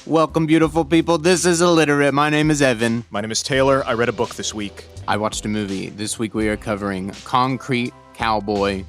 Welcome, beautiful people. This is Illiterate. My name is Evan. My name is Taylor. I read a book this week. I watched a movie. This week we are covering Concrete Cowboy.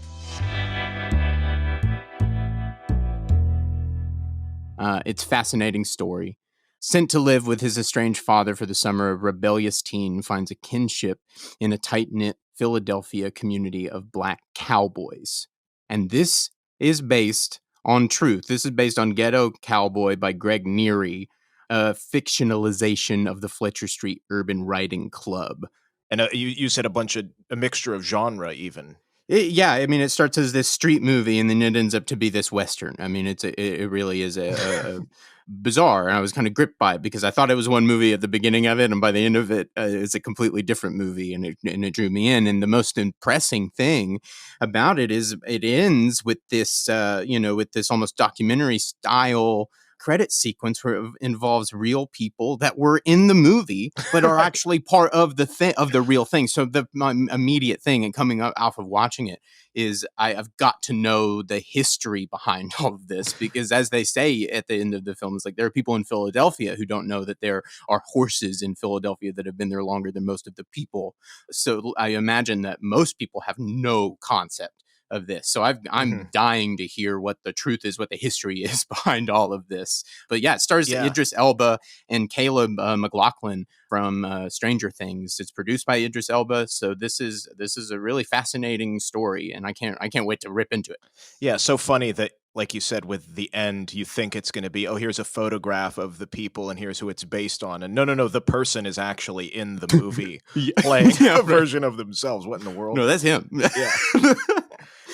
It's a fascinating story. Sent to live with his estranged father for the summer, a rebellious teen finds a kinship in a tight-knit Philadelphia community of black cowboys. And this is based on truth. This is based on Ghetto Cowboy by Greg Neri, a fictionalization of the Fletcher St Urban Writing Club. And you said a mixture of genre even. It starts as this street movie and then it ends up to be this Western. I mean, it really is a bizarre. And I was kind of gripped by it because I thought it was one movie at the beginning of it. And by the end of it, it's a completely different movie and it drew me in. And the most impressing thing about it is it ends with this, with this almost documentary style credit sequence where it involves real people that were in the movie but are actually part of the real thing. So my immediate thing and coming up off of watching it is I've got to know the history behind all of this, because as they say at the end of the film, it's like there are people in Philadelphia who don't know that there are horses in Philadelphia that have been there longer than most of the people. So I imagine that most people have no concept of this. So I'm dying to hear what the truth is, what the history is behind all of this. But yeah, it stars Idris Elba and Caleb McLaughlin from Stranger Things. It's produced by Idris Elba. So this is a really fascinating story, and I can't wait to rip into it. Yeah, so funny that, like you said, with the end, you think it's going to be, oh, here's a photograph of the people and here's who it's based on. And no, the person is actually in the movie playing a version of themselves. What in the world? No, that's him. Yeah.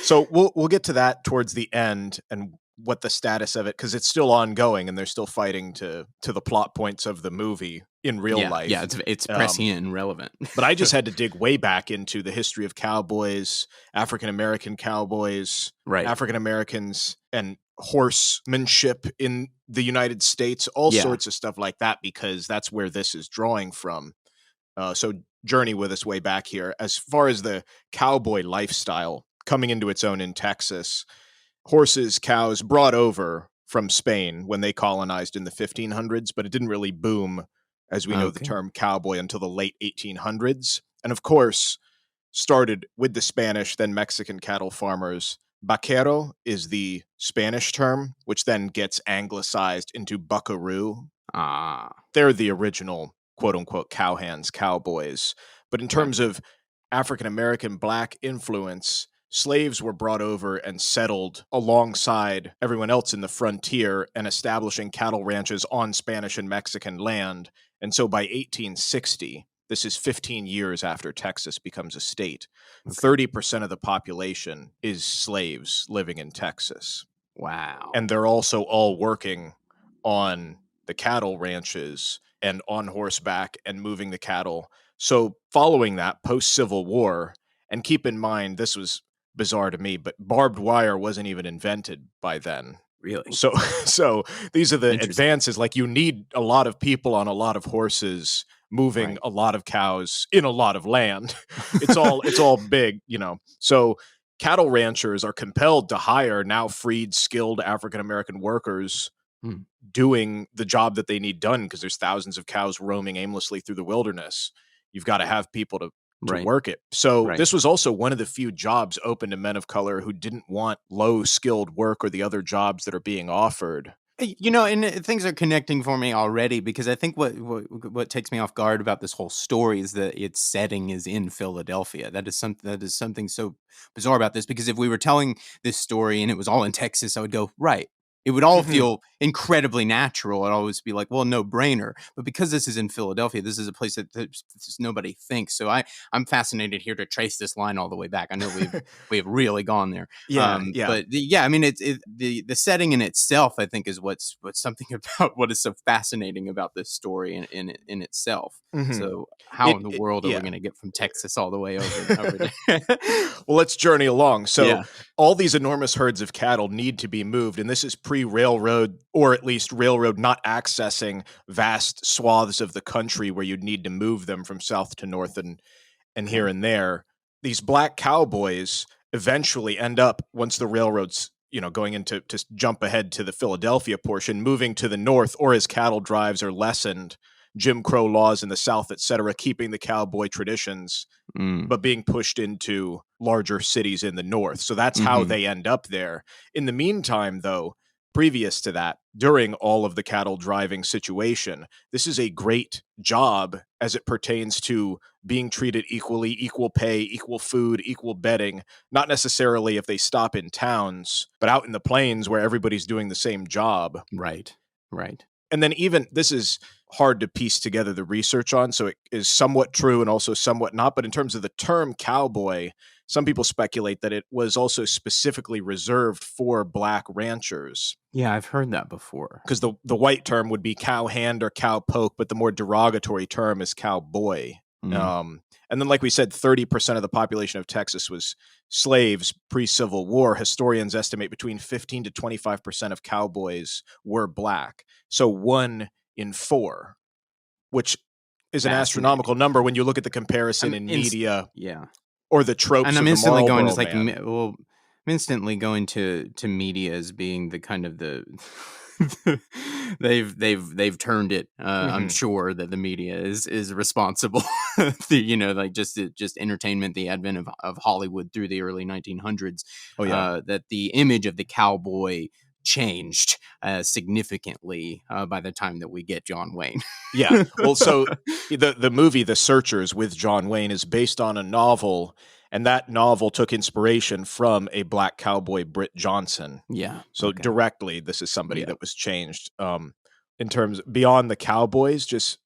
So we'll get to that towards the end and what the status of it, because it's still ongoing and they're still fighting to the plot points of the movie in real life. Yeah, it's prescient and relevant. But I just had to dig way back into the history of cowboys, African-American cowboys, right, African-Americans, and horsemanship in the United States, all sorts of stuff like that, because that's where this is drawing from. So journey with us way back here. As far as the cowboy lifestyle coming into its own in Texas, horses, cows brought over from Spain when they colonized in the 1500s, but it didn't really boom as we know the term cowboy until the late 1800s. And of course, started with the Spanish, then Mexican cattle farmers. Vaquero is the Spanish term, which then gets anglicized into buckaroo. They're the original, quote unquote, cowhands, cowboys. But in terms of African-American black influence, slaves were brought over and settled alongside everyone else in the frontier and establishing cattle ranches on Spanish and Mexican land. And so by 1860, this is 15 years after Texas becomes a state, 30% of the population is slaves living in Texas. Wow. And they're also all working on the cattle ranches and on horseback and moving the cattle. So following that, post-Civil War, and keep in mind, this was bizarre to me, but barbed wire wasn't even invented by then. Really? So these are the advances. Like, you need a lot of people on a lot of horses moving a lot of cows in a lot of land. It's all big, So cattle ranchers are compelled to hire now freed, skilled African-American workers doing the job that they need done, because there's thousands of cows roaming aimlessly through the wilderness. You've got to have people to work it. So this was also one of the few jobs open to men of color who didn't want low-skilled work or the other jobs that are being offered. And things are connecting for me already, because I think what takes me off guard about this whole story is that its setting is in Philadelphia. That is something so bizarre about this, because if we were telling this story and it was all in Texas, I would go, right. It would all feel incredibly natural. It'd always be like, well, no brainer. But because this is in Philadelphia, this is a place that nobody thinks. So I'm fascinated here to trace this line all the way back. I know we've really gone there. But the setting in itself, I think, is what's something about what is so fascinating about this story in itself. So how in the world are we going to get from Texas all the way over there? Well, let's journey along. So all these enormous herds of cattle need to be moved, and this is pre-railroad, or at least railroad not accessing vast swaths of the country where you'd need to move them from south to north and here and there. These black cowboys eventually end up, once the railroads going into to jump ahead to the Philadelphia portion, moving to the north, or as cattle drives are lessened, Jim Crow laws in the South, etc., keeping the cowboy traditions, but being pushed into larger cities in the North. So that's how they end up there. In the meantime, though, previous to that, during all of the cattle driving situation, this is a great job as it pertains to being treated equally, equal pay, equal food, equal bedding, not necessarily if they stop in towns, but out in the plains where everybody's doing the same job. Right. And then even, this is hard to piece together the research on, so it is somewhat true and also somewhat not. But in terms of the term cowboy, some people speculate that it was also specifically reserved for black ranchers. Yeah, I've heard that before. Because the white term would be cowhand or cowpoke, but the more derogatory term is cowboy. And then, like we said, 30% of the population of Texas was slaves pre-Civil War. Historians estimate between 15 to 25% of cowboys were black. So 1 in 4, which is an astronomical number when you look at the comparison in media, or the tropes. And I'm instantly going to I'm instantly going to media as being the kind of the they've turned it. I'm sure that the media is responsible. Just entertainment, the advent of Hollywood through the early 1900s. That the image of the cowboy changed significantly by the time that we get John Wayne. Yeah. Well, so the movie The Searchers with John Wayne is based on a novel, and that novel took inspiration from a black cowboy, Britt Johnson. Yeah. So directly, this is somebody that was changed in terms beyond the cowboys, just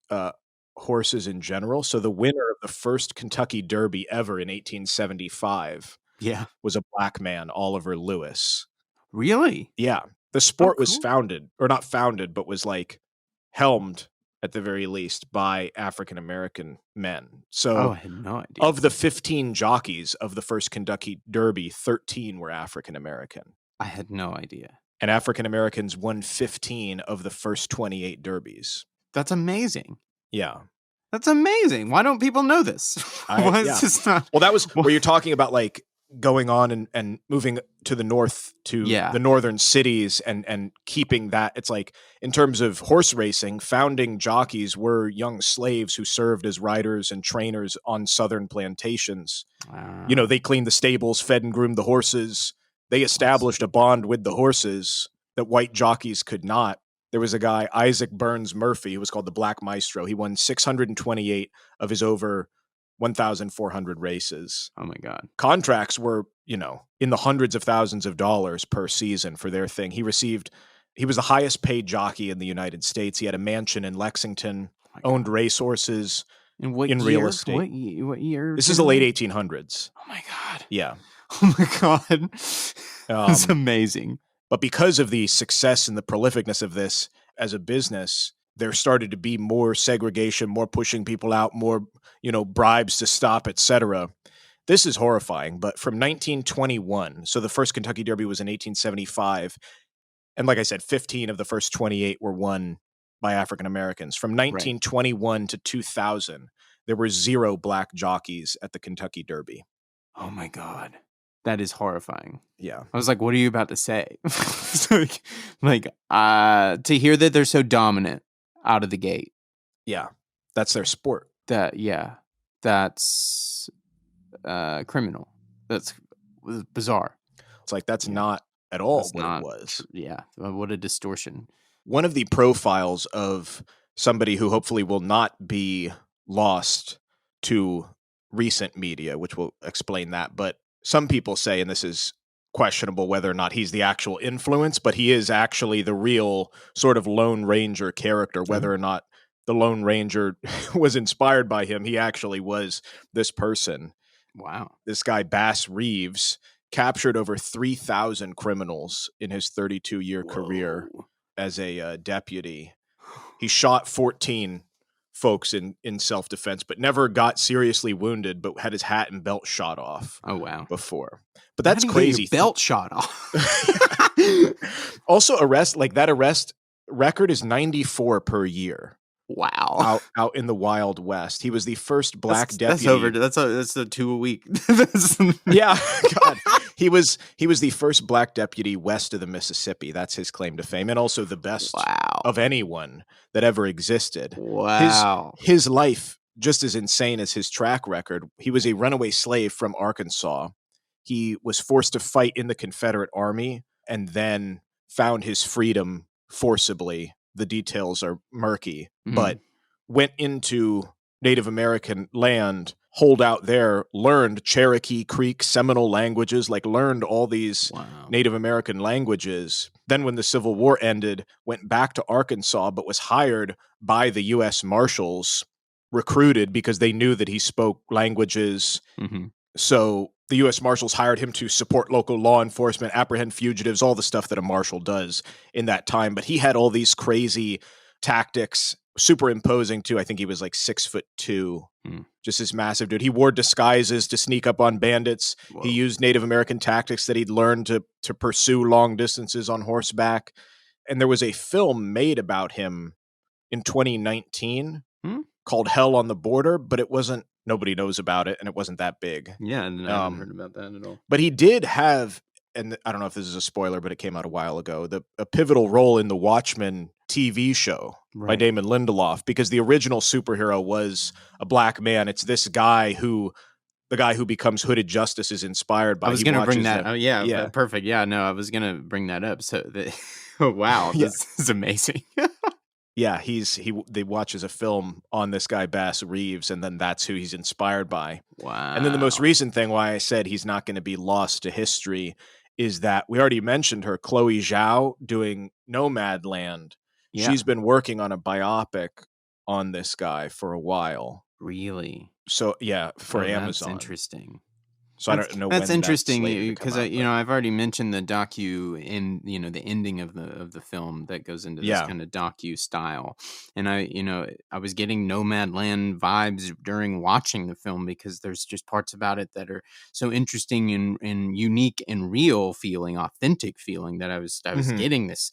horses in general. So the winner of the first Kentucky Derby ever in 1875 was a black man, Oliver Lewis. Really? Yeah. The sport was founded, or not founded, but was like helmed at the very least by African-American men. So I had no idea. Of the 15 jockeys of the first Kentucky Derby, 13 were African-American. I had no idea. And African-Americans won 15 of the first 28 derbies. That's amazing. Yeah. That's amazing. Why don't people know this? Why is this not? Well, that was where you're talking about like going on and moving to the north to the northern cities and keeping that. It's like in terms of horse racing, founding jockeys were young slaves who served as riders and trainers on southern plantations. Wow. They cleaned the stables, fed and groomed the horses. They established a bond with the horses that white jockeys could not. There was a guy, Isaac Burns Murphy, who was called the Black Maestro. He won 628 of his over 1,400 races. Oh my God. Contracts were, in the hundreds of thousands of dollars per season for their thing. He was the highest paid jockey in the United States. He had a mansion in Lexington, owned racehorses in real estate. What year? This is the late 1800s. Oh my God. Yeah. Oh my God. That's amazing. But because of the success and the prolificness of this as a business, there started to be more segregation, more pushing people out, more, bribes to stop, etc. This is horrifying. But from 1921, so the first Kentucky Derby was in 1875. And like I said, 15 of the first 28 were won by African Americans. From 1921 to 2000, there were 0 black jockeys at the Kentucky Derby. Oh my God. That is horrifying. Yeah. I was like, what are you about to say? To hear that they're so dominant out of the gate. Yeah. That's their sport. That's criminal. That's bizarre. It's like, that's not at all what it was. Yeah. What a distortion. One of the profiles of somebody who hopefully will not be lost to recent media, which will explain that, but some people say, and this is questionable whether or not he's the actual influence, but he is actually the real sort of Lone Ranger character, whether or not the Lone Ranger was inspired by him. He actually was this person. Wow. This guy, Bass Reeves, captured over 3,000 criminals in his 32-year career as a deputy. He shot 14 folks in self-defense, but never got seriously wounded, but had his hat and belt shot off. Oh, wow. Before. But that's crazy. Belt shot off. Also, arrest record is 94 per year. Wow. out in the Wild West. He was the first black That's over. deputy. That's a 2 a week. Yeah, God. He was the first black deputy west of the Mississippi. That's his claim to fame, and also the best Wow. of anyone that ever existed. Wow. His life, just as insane as his track record. He was a runaway slave from Arkansas. He was forced to fight in the Confederate Army and then found his freedom forcibly. The details are murky, but went into Native American land, holed out there, learned Cherokee, Creek, Seminole languages, learned all these Native American languages. Then when the Civil War ended, went back to Arkansas, but was hired by the U.S. Marshals, recruited because they knew that he spoke languages. So the U.S. Marshals hired him to support local law enforcement, apprehend fugitives, all the stuff that a marshal does in that time. But he had all these crazy tactics, super imposing too. I think he was 6'2", just this massive dude. He wore disguises to sneak up on bandits. Whoa. He used Native American tactics that he'd learned to pursue long distances on horseback. And there was a film made about him in 2019 called Hell on the Border, but it wasn't. Nobody knows about it, and it wasn't that big. Yeah, and I haven't heard about that at all. But he did have, and I don't know if this is a spoiler, but it came out a while ago, a pivotal role in the Watchmen TV show by Damon Lindelof, because the original superhero was a black man. It's this guy the guy who becomes Hooded Justice is inspired by. I was going to bring that. Yeah, perfect. Yeah, no, I was going to bring that up. So, wow, this is amazing. Yeah, they watches a film on this guy Bass Reeves, and then that's who he's inspired by. Wow. And then the most recent thing why I said he's not going to be lost to history is that we already mentioned her, Chloe Zhao, doing Nomad Land. Yeah. She's been working on a biopic on this guy for a while. Really? So yeah, for Amazon. That's interesting. So I don't know. That's interesting because I've already mentioned the docu in the ending of the film that goes into this kind of docu style, and I was getting Nomad Land vibes during watching the film because there's just parts about it that are so interesting and unique and real feeling, authentic feeling that I was getting this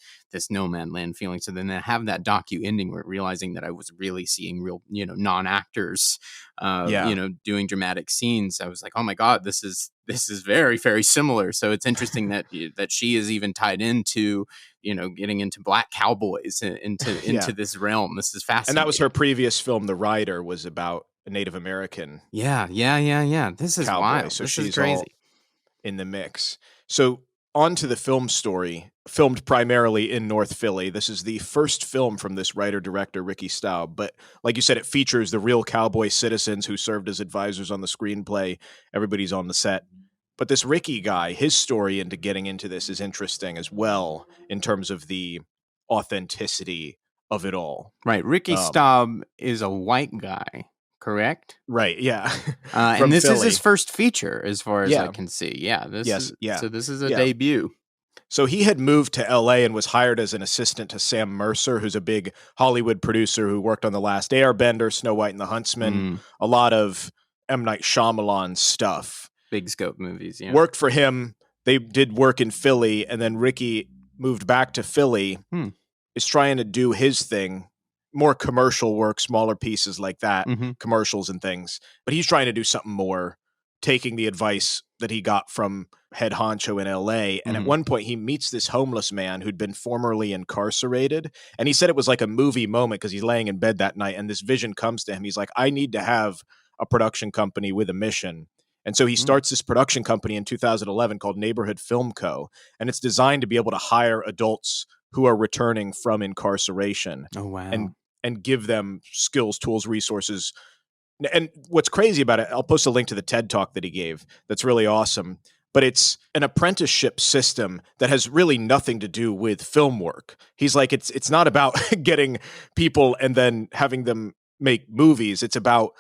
Nomad Land feeling. So then I have that docu ending where realizing that I was really seeing real non-actors doing dramatic scenes. I was like, oh my God, this is very, very similar. So it's interesting that she is even tied into getting into black cowboys into this realm. This is fascinating. And that was her previous film. The Rider was about a Native American. Yeah. This is cowboy. Wild. So this she's is crazy. All in the mix. So on to the film story, filmed primarily in North Philly. This is the first film from this writer-director, Ricky Staub. But like you said, it features the real cowboy citizens who served as advisors on the screenplay. Everybody's on the set. But this Ricky guy, his story into getting into this is interesting as well in terms of the authenticity of it all. Right. Ricky Staub is a white guy, correct? Right, yeah. And this is his first feature, as far as I can see. Yeah. So this is a debut. So he had moved to L.A. and was hired as an assistant to Sam Mercer, who's a big Hollywood producer who worked on The Last Airbender, Snow White and the Huntsman, a lot of M. Night Shyamalan stuff. Big scope movies, yeah. Worked for him. They did work in Philly, and then Ricky moved back to Philly, is trying to do his thing, more commercial work, smaller pieces like that, commercials and things. But he's trying to do something more, taking the advice that he got from head honcho in LA. And at one point he meets this homeless man who'd been formerly incarcerated. And he said it was like a movie moment because he's laying in bed that night and this vision comes to him. He's like, I need to have a production company with a mission. And so he starts this production company in 2011 called Neighborhood Film Co. And it's designed to be able to hire adults who are returning from incarceration. Oh, wow. And give them skills, tools, resources. And what's crazy about it, I'll post a link to the TED Talk that he gave. That's really awesome. But it's an apprenticeship system that has really nothing to do with film work. He's like, it's not about getting people and then having them make movies. It's about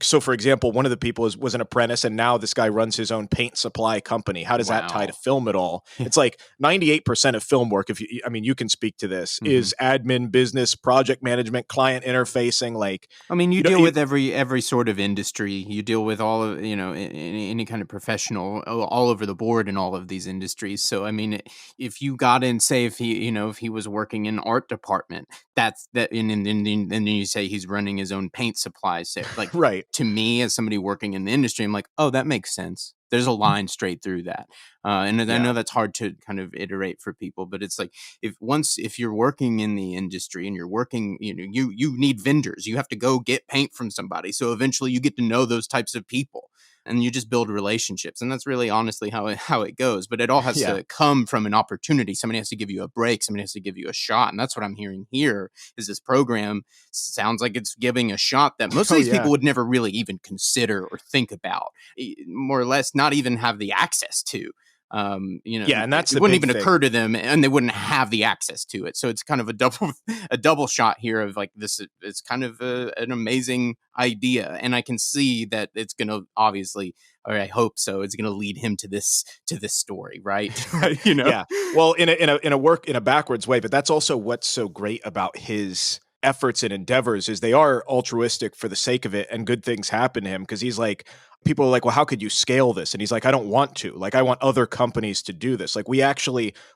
So, for example, one of the people was an apprentice, and now this guy runs his own paint supply company. How does that tie to Wow. film at all? It's like 98% of film work, if you, I mean, you can speak to this, Mhm. is admin, business, project management, client interfacing. Like, I mean, you you know, deal with every sort of industry. You deal with all of, any kind of professional all over the board in all of these industries. So, I mean, if you got in, say, if he was working in art department, that's that, and then you say he's running his own paint supply. So, like, right. to me, as somebody working in the industry, I'm like, oh, that makes sense. There's a line straight through that, and I Yeah. know that's hard to kind of iterate for people, but it's like, if you're working in the industry and you're working, you need vendors. You have to go get paint from somebody. So eventually you get to know those types of people and you just build relationships. And that's really honestly how it goes. But it all has Yeah. to come from an opportunity. Somebody has to give you a break. Somebody has to give you a shot. And that's what I'm hearing here is this program sounds like it's giving a shot that most of Oh, these yeah. people would never really even consider or think about, more or less not even have the access to. Yeah. And that's It the wouldn't big even thing. occur to them, and they wouldn't have the access to it. So it's kind of a double a double shot here of like this. It's kind of an amazing idea, and I can see that it's going to obviously, or I hope so, it's going to lead him to this story, right? Yeah. Well, in a backwards way, but that's also what's so great about his efforts and endeavors is they are altruistic for the sake of it, and good things happen to him because he's like, people are like, well, how could you scale this? And he's like, I don't want to. Like, I want other companies to do this. Like,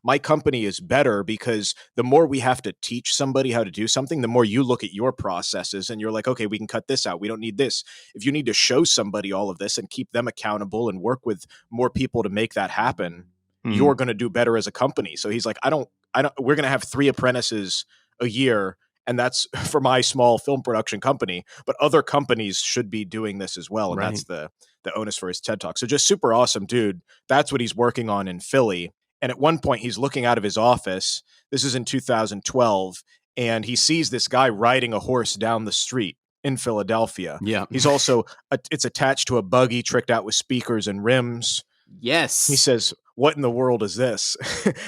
my company is better because the more we have to teach somebody how to do something, the more you look at your processes and you're like, okay, we can cut this out. We don't need this. If you need to show somebody all of this and keep them accountable and work with more people to make that happen, Mhm. you're going to do better as a company. So he's like, we're going to have 3 apprentices a year. And that's for my small film production company, but other companies should be doing this as well. And Right. that's the onus for his TED Talk. So just super awesome, dude. That's what he's working on in Philly. And at one point he's looking out of his office. This is in 2012. And he sees this guy riding a horse down the street in Philadelphia. Yeah. He's also, it's attached to a buggy tricked out with speakers and rims. He Yes. says, "What in the world is this?"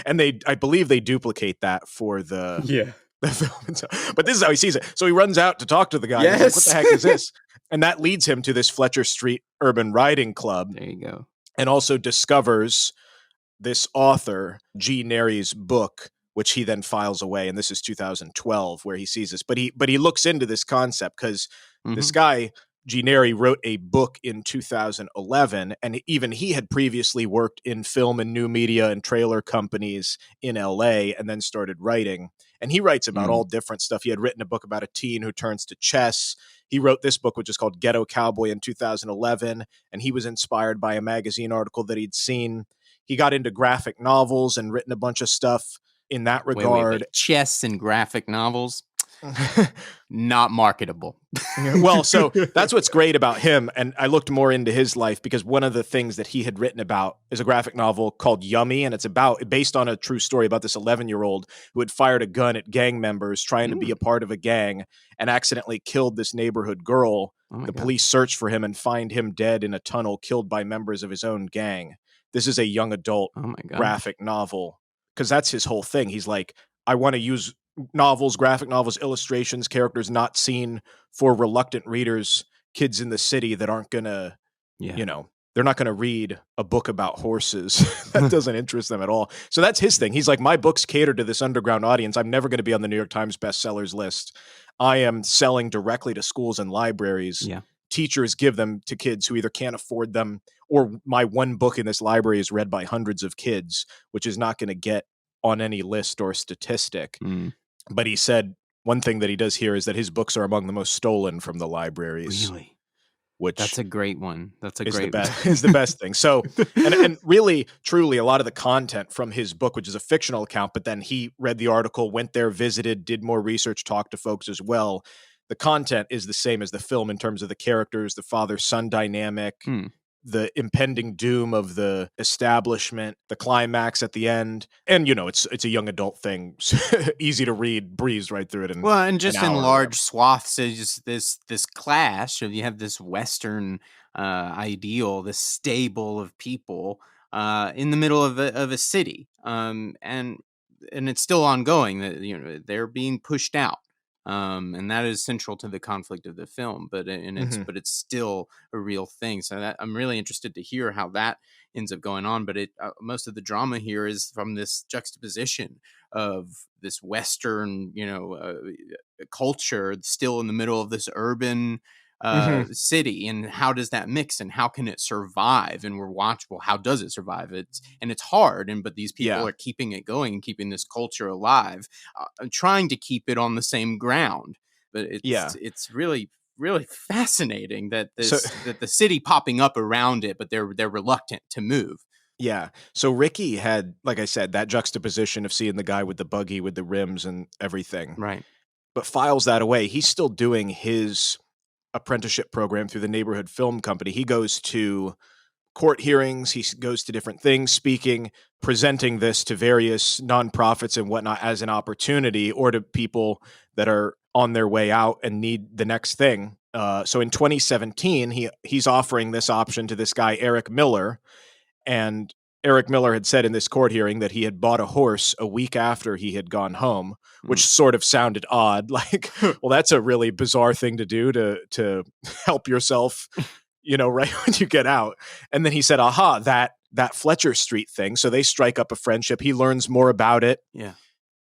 And I believe they duplicate that for Yeah. the film. But this is how he sees it. So he runs out to talk to the guy. And he's like, "What the Yes. heck is this?" And that leads him to this Fletcher Street Urban Riding Club, There you go. and also discovers this author G. Neri's book, which he then files away. And this is 2012 where he sees this. But he looks into this concept because this Mhm. guy G. Neri wrote a book in 2011, and even he had previously worked in film and new media and trailer companies in LA, and then started writing. And he writes about all Mm. different stuff. He had written a book about a teen who turns to chess. He wrote this book, which is called Ghetto Cowboy, in 2011, and he was inspired by a magazine article that he'd seen. He got into graphic novels and written a bunch of stuff in that Wait. regard. Chess and graphic novels, not marketable. Well, so that's what's great about him. And I looked more into his life because one of the things that he had written about is a graphic novel called Yummy. And it's based on a true story about this 11-year-old who had fired a gun at gang members trying to be a Mm. part of a gang and accidentally killed this neighborhood girl. Oh my The god. police search for him and find him dead in a tunnel, killed by members of his own gang. This is a young adult Oh my gosh. graphic novel because that's his whole thing. He's like, I want to use novels, graphic novels, illustrations, characters not seen for reluctant readers, kids in the city that aren't gonna, Yeah. they're not gonna read a book about horses. That doesn't interest them at all. So that's his thing. He's like, my books cater to this underground audience. I'm never gonna be on the New York Times bestsellers list. I am selling directly to schools and libraries. Yeah. Teachers give them to kids who either can't afford them, or my one book in this library is read by hundreds of kids, which is not going to get on any list or statistic. Mm. But he said one thing that he does here is that his books are among the most stolen from the libraries, Really? That's which a great one. That's a is the great best is the best thing. So, and really truly a lot of the content from his book, which is a fictional account, but then he read the article, went there, visited, did more research, talked to folks as well. The content is the same as the film in terms of the characters, the father-son dynamic, Hmm. the impending doom of the establishment, the climax at the end. And it's a young adult thing. Easy to read, breeze right through it in Well, and an just in hour or whatever. large swaths, it's just this clash of, you have this Western ideal, this stable of people in the middle of a city, and it's still ongoing. That they're being pushed out. And that is central to the conflict of the film. But it's still a real thing. So that, I'm really interested to hear how that ends up going on. But most of the drama here is from this juxtaposition of this Western, culture still in the middle of this urban city, and how does that mix, and how can it survive? And we're watchable. How does it survive? It's hard, but these people are keeping it going and keeping this culture alive, trying to keep it on the same ground. But it's really, really fascinating that that the city popping up around it, but they're reluctant to move. Yeah. So Ricky had, like I said, that juxtaposition of seeing the guy with the buggy with the rims and everything. Right. But files that away. He's still doing his apprenticeship program through the neighborhood film company. He goes to court hearings. He goes to different things, speaking, presenting this to various nonprofits and whatnot as an opportunity, or to people that are on their way out and need the next thing. So in 2017, he's offering this option to this guy, Eric Miller. And Eric Miller had said in this court hearing that he had bought a horse a week after he had gone home, which sort of sounded odd. Like, well, that's a really bizarre thing to do to help yourself, right when you get out. And then he said, aha, that Fletcher Street thing. So they strike up a friendship. He learns more about it. Yeah.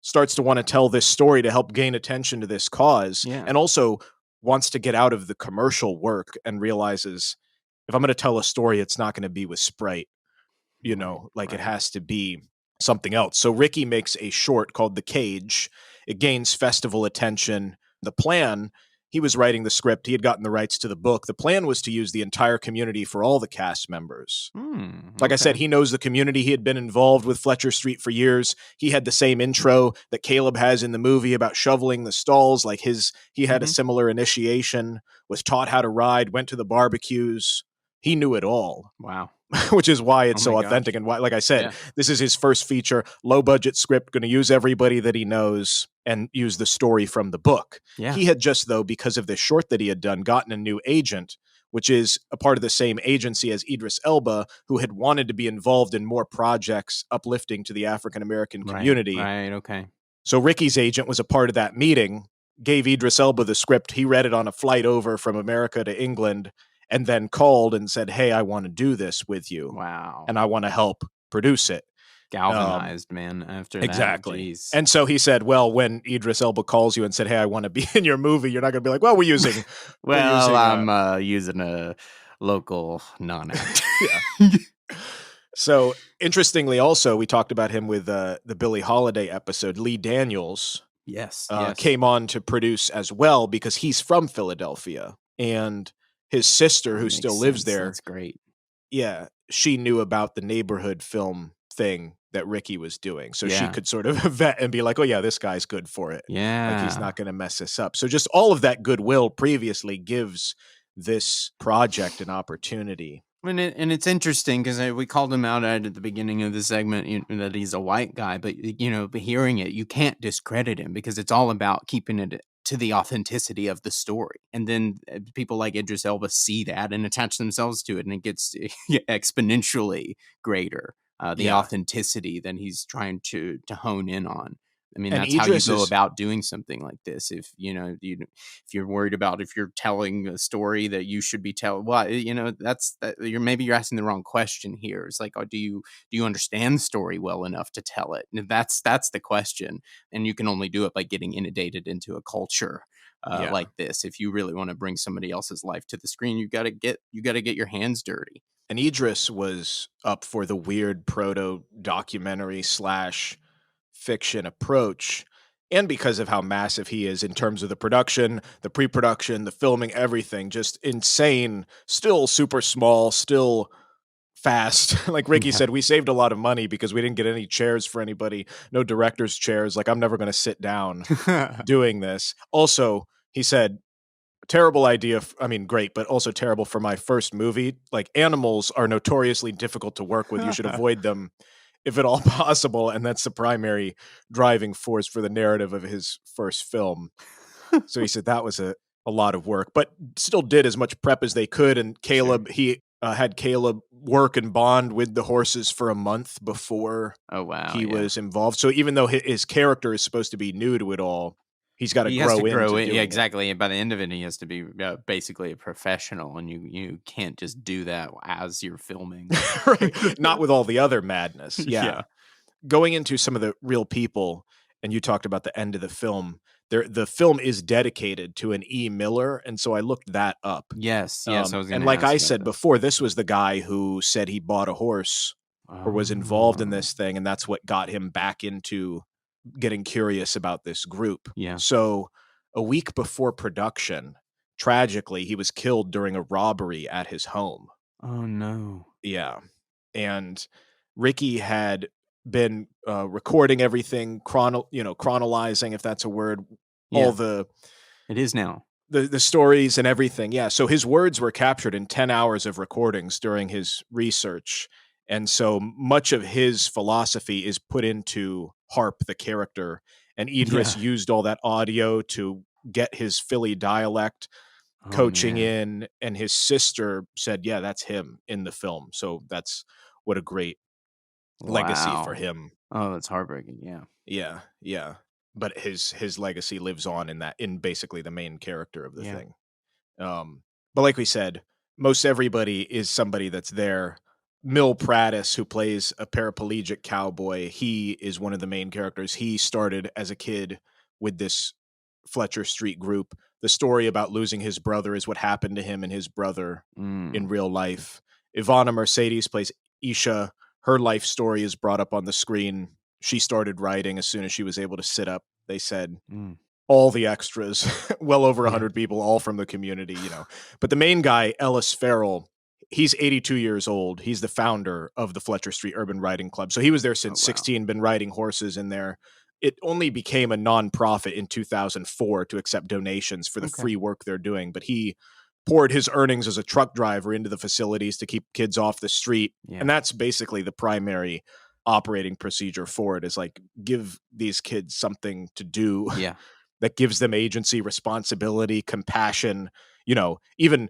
Starts to want to tell this story to help gain attention to this cause. Yeah. And also wants to get out of the commercial work and realizes, if I'm going to tell a story, it's not going to be with Sprite. It has to be something else. So Ricky makes a short called The Cage. It gains festival attention. The plan, he was writing the script. He had gotten the rights to the book. The plan was to use the entire community for all the cast members. Like I said, he knows the community. He had been involved with Fletcher Street for years. He had the same intro that Caleb has in the movie about shoveling the stalls. Like he had a similar initiation, was taught how to ride, went to the barbecues. He knew it all. Wow. Which is why it's so authentic. And why, like I said, this is his first feature, low budget script, going to use everybody that he knows and use the story from the book. Yeah. He had just, though, because of this short that he had done, gotten a new agent, which is a part of the same agency as Idris Elba, who had wanted to be involved in more projects uplifting to the African-American community. Right. Okay. So Ricky's agent was a part of that meeting, gave Idris Elba the script. He read it on a flight over from America to England, and then called and said, hey, I want to do this with you. Wow. And I want to help produce it. Galvanized, man, after that. Exactly. Jeez. And so he said, well, when Idris Elba calls you and said, hey, I want to be in your movie, you're not going to be like, well, I'm using a local non-actor. Yeah. So interestingly, also, we talked about him with the Billie Holiday episode. Lee Daniels came on to produce as well because he's from Philadelphia. And his sister, who still lives there. That's great. Yeah. She knew about the neighborhood film thing that Ricky was doing. So she could sort of vet and be like, oh, yeah, this guy's good for it. Yeah. Like, he's not going to mess this up. So just all of that goodwill previously gives this project an opportunity. And it's interesting because we called him out at the beginning of the segment that he's a white guy, but hearing it, you can't discredit him because it's all about keeping it to the authenticity of the story. And then people like Idris Elba see that and attach themselves to it, and it gets exponentially greater, the authenticity that he's trying to hone in on. I mean, that's how you go about doing something like this. If you're worried about if you're telling a story that you should be telling, well, maybe you're asking the wrong question here. It's like, do you understand the story well enough to tell it? And that's the question. And you can only do it by getting inundated into a culture like this. If you really want to bring somebody else's life to the screen, you got to get your hands dirty. And Idris was up for the weird proto documentary / fiction approach, and because of how massive he is in terms of the production, the pre-production, the filming, everything, just insane, still super small, still fast. Like Ricky said, we saved a lot of money because we didn't get any chairs for anybody, no director's chairs. Like, I'm never going to sit down doing this. Also, he said, terrible idea. Great, but also terrible for my first movie. Like, animals are notoriously difficult to work with. You should avoid them if at all possible. And that's the primary driving force for the narrative of his first film. So he said that was a lot of work, but still did as much prep as they could. And Caleb, he had Caleb work and bond with the horses for a month before he was involved. So even though his character is supposed to be new to it all, He's got to He has to grow grow into it. Yeah, doing it. exactly. And by the end of it, he has to be basically a professional, and you can't just do that as you're filming. Right. Not with all the other madness. Yeah. Yeah. Going into some of the real people, and you talked about the end of the film. The film is dedicated to an E. Miller, and so I looked that up. Yes. Yes. I was going And to like ask I about said that. before, this was the guy who said he bought a horse or was involved in Oh. this thing, and that's what got him back into getting curious about this group. Yeah. So a week before production, tragically, he was killed during a robbery at his home. Oh no. Yeah. And Ricky had been recording everything, chronologizing, if that's a word, all Yeah. the It is now. the stories and everything. Yeah. So his words were captured in 10 hours of recordings during his research. And so much of his philosophy is put into Harp, the character. And Idris Yeah. used all that audio to get his Philly dialect Oh coaching man. in. And his sister said, yeah, that's him in the film. So that's what a great legacy for Wow. him. Oh, that's heartbreaking. Yeah. Yeah. Yeah. But his legacy lives on in basically the main character of the Yeah. thing. But like we said, most everybody is somebody that's there. Mill Prattis, who plays a paraplegic cowboy, he is one of the main characters. He started as a kid with this Fletcher Street group. The story about losing his brother is what happened to him and his brother in Mm. real life. Ivana Mercedes plays Isha. Her life story is brought up on the screen. She started writing as soon as she was able to sit up. They said Mm. all the extras, well over Yeah. 100 people, all from the community, But the main guy, Ellis Farrell, he's 82 years old. He's the founder of the Fletcher Street Urban Riding Club. So he was there Oh since wow. 16, been riding horses in there. It only became a nonprofit in 2004 to accept donations for the Okay. free work they're doing. But he poured his earnings as a truck driver into the facilities to keep kids off the street. Yeah. And that's basically the primary operating procedure for it, is like, give these kids something to do. Yeah. That gives them agency, responsibility, compassion, even,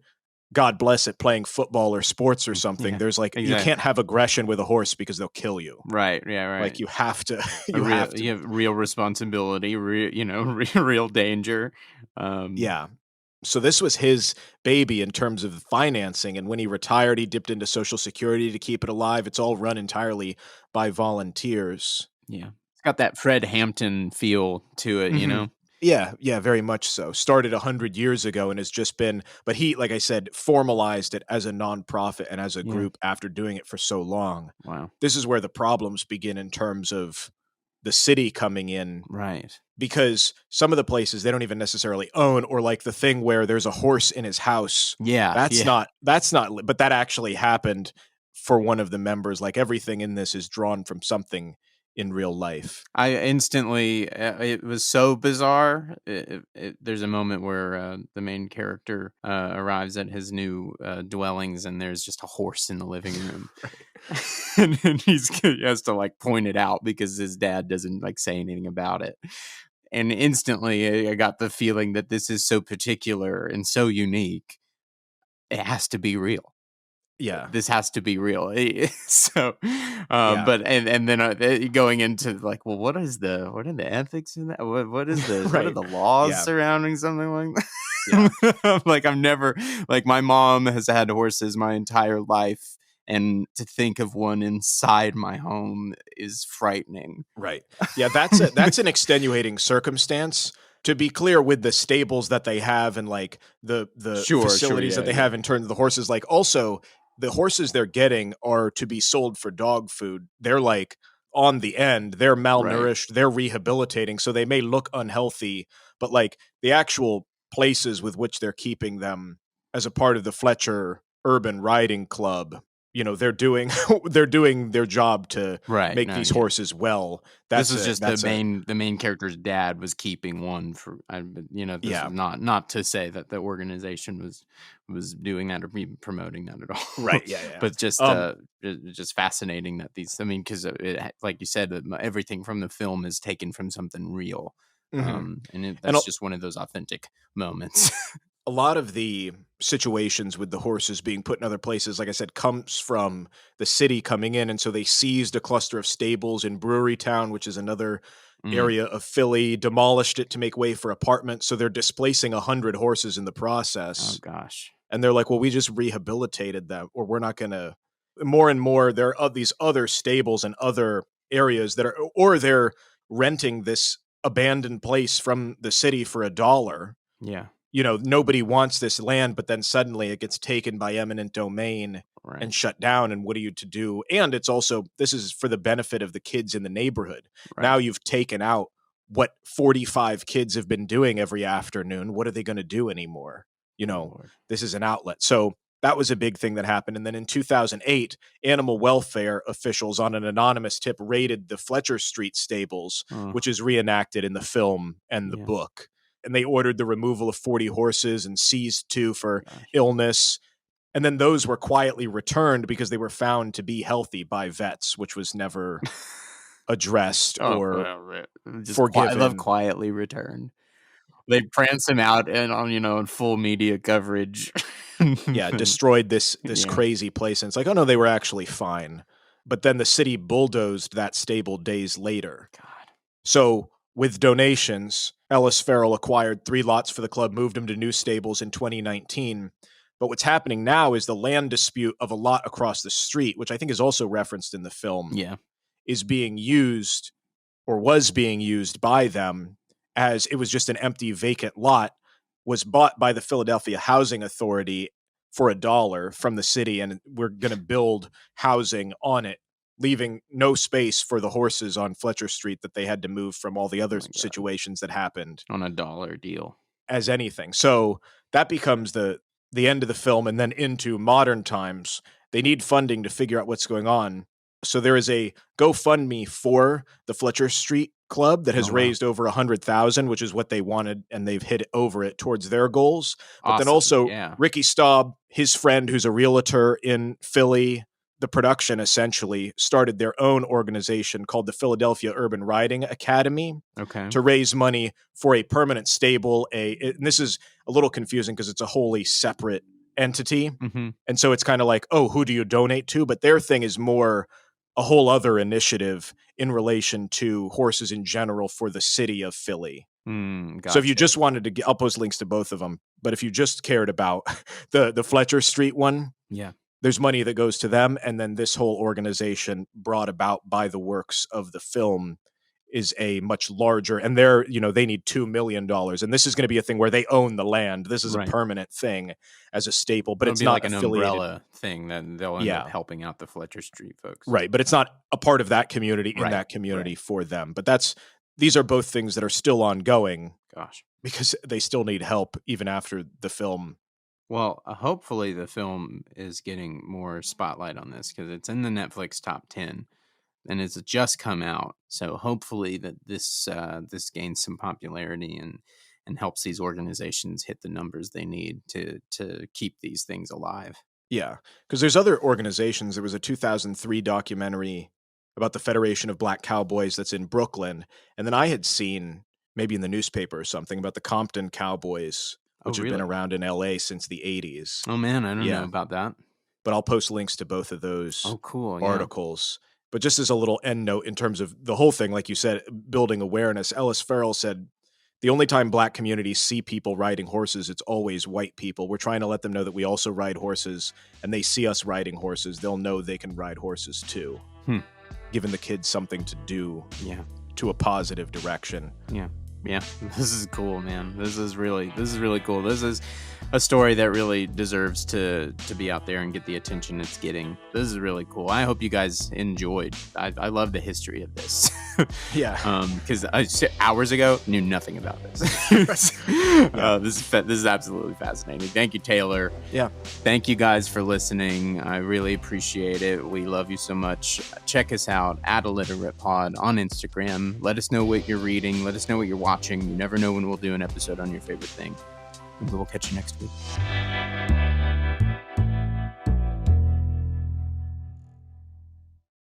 God bless it, playing football or sports or something. Yeah, There's like, you exactly. can't have aggression with a horse because they'll kill you. Right. Yeah. Right. Like you have to, You have real responsibility, real danger. Yeah. So this was his baby in terms of financing. And when he retired, he dipped into Social Security to keep it alive. It's all run entirely by volunteers. Yeah. It's got that Fred Hampton feel to it, you know? Yeah, very much so. Started 100 years ago and has just been, but he, like I said, formalized it as a nonprofit and as a Yeah. group after doing it for so long. Wow. This is where the problems begin in terms of the city coming in, Right. because some of the places they don't even necessarily own, or like the thing where there's a horse in his house. Yeah. That's not, but that actually happened for one of the members. Like everything in this is drawn from something in real life. I instantly, it was so bizarre. There's a moment where the main character arrives at his new dwellings, and there's just a horse in the living room. and he has to like point it out because his dad doesn't like say anything about it. And instantly I got the feeling that this is so particular and so unique. It has to be real. Yeah. This has to be real. So, Yeah. but and then going into like, well, what are the ethics in that? What is the what are Right. the laws Yeah. surrounding something like that? Like I've never, like my mom has had horses my entire life, and to think of one inside my home is frightening. Right. Yeah, that's an extenuating circumstance. To be clear, with the stables that they have and like the Sure, facilities that they have in terms of the horses, like also the horses they're getting are to be sold for dog food. They're like on the end, they're malnourished, they're rehabilitating, so they may look unhealthy, but like the actual places with which they're keeping them as a part of the Fletcher Urban Riding Club, they're doing their job to make these horses well. This is just the main character's dad was keeping one for, this is not to say that the organization was doing that or promoting that at all. Right. Yeah. But just fascinating that these, I mean, because like you said, everything from the film is taken from something real. That's just one of those authentic moments. A lot of the situations with the horses being put in other places, like I said, comes from the city coming in. And so they seized a cluster of stables in Brewery Town, which is another area of Philly, demolished it to make way for apartments. So they're displacing 100 horses in the process. Oh, gosh. And they're like, well, we just rehabilitated them, or we're not going to. More and more, there are these other stables and other areas that are, or they're renting this abandoned place from the city for $1. Yeah. Nobody wants this land, but then suddenly it gets taken by eminent domain and shut down. And what are you to do? And it's also, this is for the benefit of the kids in the neighborhood. Right. Now you've taken out what 45 kids have been doing every afternoon. What are they going to do anymore? This is an outlet. So that was a big thing that happened. And then in 2008, animal welfare officials on an anonymous tip raided the Fletcher St stables, which is reenacted in the film and the book. And they ordered the removal of 40 horses and seized 2 for illness. And then those were quietly returned because they were found to be healthy by vets, which was never addressed or forgiven. I love quietly returned. They prance him out in full media coverage. Destroyed this crazy place. And it's like, oh no, they were actually fine. But then the city bulldozed that stable days later. God. So with donations, Ellis Farrell acquired 3 lots for the club, moved them to new stables in 2019. But what's happening now is the land dispute of a lot across the street, which I think is also referenced in the film, is being used or was being used by them as it was just an empty vacant lot, was bought by the Philadelphia Housing Authority for $1 from the city, and we're going to build housing on it, leaving no space for the horses on Fletcher St that they had to move from all the other situations that happened. On $1 deal. As anything. So that becomes the end of the film, and then into modern times. They need funding to figure out what's going on. So there is a GoFundMe for the Fletcher St Club that has raised over $100,000, which is what they wanted, and they've hit over it towards their goals. But then also Ricky Staub, his friend who's a realtor in Philly, the production essentially started their own organization called the Philadelphia Urban Riding Academy to raise money for a permanent stable. And this is a little confusing because it's a wholly separate entity. And so it's kind of like, oh, who do you donate to? But their thing is more a whole other initiative in relation to horses in general for the city of Philly. Gotcha. So if you just wanted to I'll post links to both of them, but if you just cared about the Fletcher St one, there's money that goes to them. And then this whole organization brought about by the works of the film is a much larger, and they need $2 million. And this is going to be a thing where they own the land. This is a permanent thing as a staple, but it's not like an affiliated. Umbrella thing that they'll end up helping out the Fletcher St folks. Right. But it's not a part of that community in that community for them. But these are both things that are still ongoing. Gosh. Because they still need help even after the film. Well, hopefully the film is getting more spotlight on this because it's in the Netflix top 10. And it's just come out, so hopefully that this gains some popularity and helps these organizations hit the numbers they need to keep these things alive. Yeah, because there's other organizations. There was a 2003 documentary about the Federation of Black Cowboys that's in Brooklyn, and then I had seen maybe in the newspaper or something about the Compton Cowboys, which have been around in LA since the 80s. Oh man, I don't know about that. But I'll post links to both of those articles. But just as a little end note in terms of the whole thing, like you said, building awareness, Ellis Farrell said, the only time Black communities see people riding horses, it's always white people. We're trying to let them know that we also ride horses, and they see us riding horses. They'll know they can ride horses too. Giving the kids something to do to a positive direction. Yeah, this is cool, man. This is really cool. This is a story that really deserves to be out there and get the attention it's getting. This is really cool. I hope you guys enjoyed. I love the history of this. Because hours ago knew nothing about this. This is absolutely fascinating. Thank you, Taylor. Yeah. Thank you guys for listening. I really appreciate it. We love you so much. Check us out at ILLITERATEPod on Instagram. Let us know what you're reading. Let us know what you're watching. You never know when we'll do an episode on your favorite thing. And we will catch you next week.